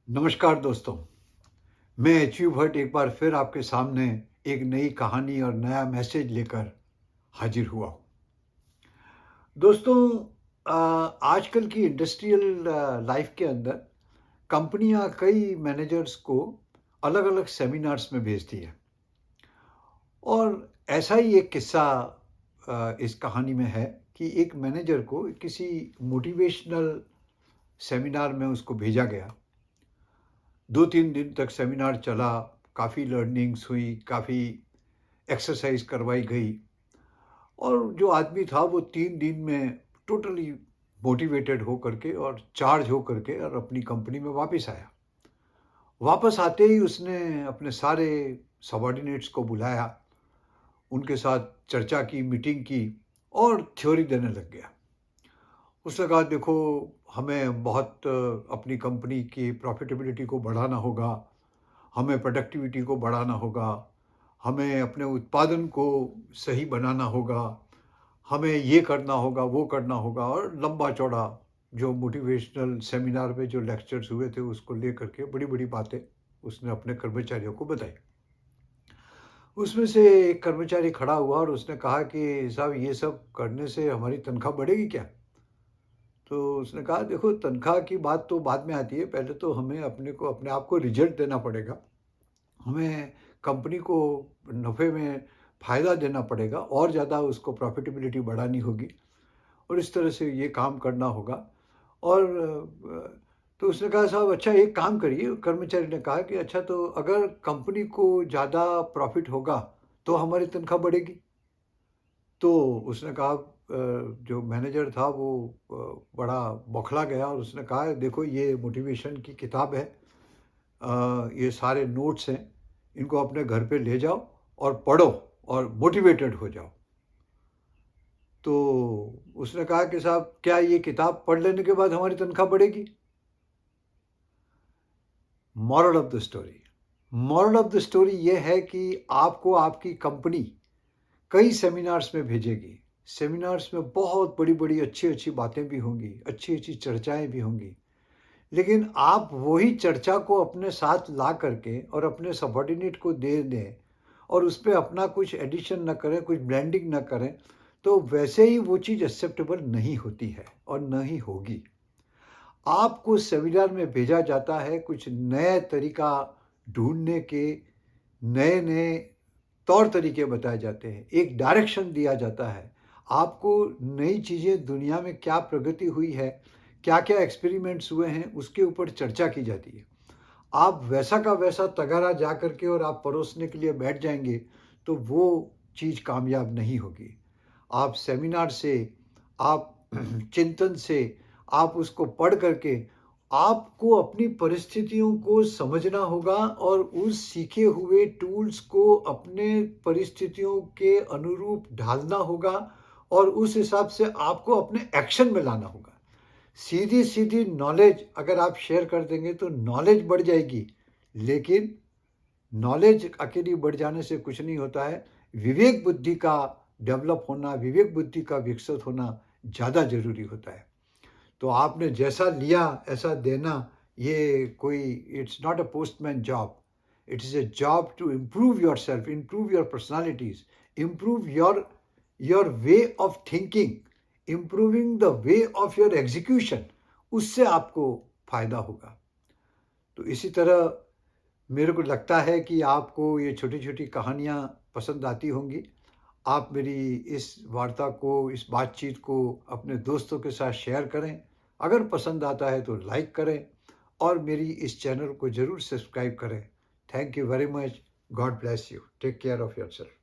नमस्कार दोस्तों, मैं अचीव भट्ट एक बार फिर आपके सामने एक नई कहानी और नया मैसेज लेकर हाजिर हुआ हूँ। दोस्तों, आजकल की इंडस्ट्रियल लाइफ के अंदर कंपनियां कई मैनेजर्स को अलग-अलग सेमिनार्स में भेजती है और ऐसा ही एक किस्सा इस कहानी में है कि एक मैनेजर को किसी मोटिवेशनल सेमिनार में उसको भेजा गया। 2-3 दिन तक सेमिनार चला, काफ़ी लर्निंग्स हुई, काफ़ी एक्सरसाइज करवाई गई और जो आदमी था वो 3 दिन में टोटली मोटिवेटेड हो करके और चार्ज हो करके और अपनी कंपनी में वापस आया। वापस आते ही उसने अपने सारे सबॉर्डिनेट्स को बुलाया, उनके साथ चर्चा की, मीटिंग की और थ्योरी देने लग गया। उसने कहा देखो, हमें बहुत अपनी कंपनी की प्रॉफिटेबिलिटी को बढ़ाना होगा, हमें प्रोडक्टिविटी को बढ़ाना होगा, हमें अपने उत्पादन को सही बनाना होगा, हमें ये करना होगा, वो करना होगा और लंबा-चौड़ा जो मोटिवेशनल सेमिनार में जो लेक्चर्स हुए थे उसको लेकर के बड़ी-बड़ी बातें उसने अपने कर्मचारियों को बताई। उसमें से एक कर्मचारी खड़ा हुआ और उसने कहा कि साहब ये सब करने से हमारी तनख्वाह बढ़ेगी क्या? तो उसने कहा देखो, तनख्वाह की बात तो बाद में आती है, पहले तो हमें अपने आप को रिज़ल्ट देना पड़ेगा। हमें कंपनी को नफ़े में फ़ायदा देना पड़ेगा और ज़्यादा उसको प्रॉफ़िटेबिलिटी बढ़ानी होगी और इस तरह से ये काम करना होगा। और तो उसने कहा साहब अच्छा एक काम करिए, कर्मचारी ने कहा कि अच्छा तो अगर कंपनी को ज़्यादा प्रॉफ़िट होगा तो हमारी तनख्वाह बढ़ेगी। तो उसने कहा जो मैनेजर था वो बड़ा बौखला गया और उसने कहा देखो ये मोटिवेशन की किताब है, ये सारे नोट्स हैं, इनको अपने घर पे ले जाओ और पढ़ो और मोटिवेटेड हो जाओ। तो उसने कहा कि साहब क्या ये किताब पढ़ लेने के बाद हमारी तनख्वाह बढ़ेगी? Moral of the story, moral of the story ये है कि आपको आपकी कंपनी कई सेमिनार्स में भेजेगी। सेमिनार्स में बहुत बड़ी-बड़ी अच्छी-अच्छी बातें भी होंगी, अच्छी-अच्छी चर्चाएँ भी होंगी। लेकिन आप वही चर्चा को अपने साथ ला करके और अपने सबॉर्डिनेट को दे दें और उसपे अपना कुछ एडिशन ना करें, कुछ ब्रांडिंग ना करें, तो वैसे ही वो चीज़ एक्सेप्टेबल नहीं होती है और ना ही होगी। आपको सेमिनार में भेजा जाता है कुछ नए तरीका ढूँढने के, नए-नए तौर तरीके बताए जाते हैं, एक डायरेक्शन दिया जाता है। आपको नई चीज़ें दुनिया में क्या प्रगति हुई है, क्या-क्या एक्सपेरिमेंट्स हुए हैं, उसके ऊपर चर्चा की जाती है। आप वैसा का वैसा तगारा जा कर के और आप परोसने के लिए बैठ जाएँगे, तो वो चीज़ कामयाब नहीं होगी। आप सेमिनार से, आप चिंतन से, आप उसको पढ़ करके आपको अपनी परिस्थितियों को समझना होगा और उस सीखे हुए टूल्स को अपने परिस्थितियों के अनुरूप ढालना होगा और उस हिसाब से आपको अपने एक्शन में लाना होगा। सीधी-सीधी नॉलेज अगर आप शेयर कर देंगे तो नॉलेज बढ़ जाएगी, लेकिन नॉलेज अकेली बढ़ जाने से कुछ नहीं होता है। विवेक बुद्धि का डेवलप होना, विवेक बुद्धि का विकसित होना ज़्यादा ज़रूरी होता है। तो आपने जैसा लिया ऐसा देना, ये कोई it's not a postman job. It is a job to improve yourself, improve your personalities, improve your way of thinking, improving the way of your execution, उससे आपको फ़ायदा होगा। तो इसी तरह मेरे को लगता है कि आपको ये छोटी-छोटी कहानियाँ पसंद आती होंगी। आप मेरी इस वार्ता को, इस बातचीत को अपने दोस्तों के साथ शेयर करें। अगर पसंद आता है तो लाइक करें और मेरी इस चैनल को ज़रूर सब्सक्राइब करें। Thank you very much. God bless you. Take care of yourself.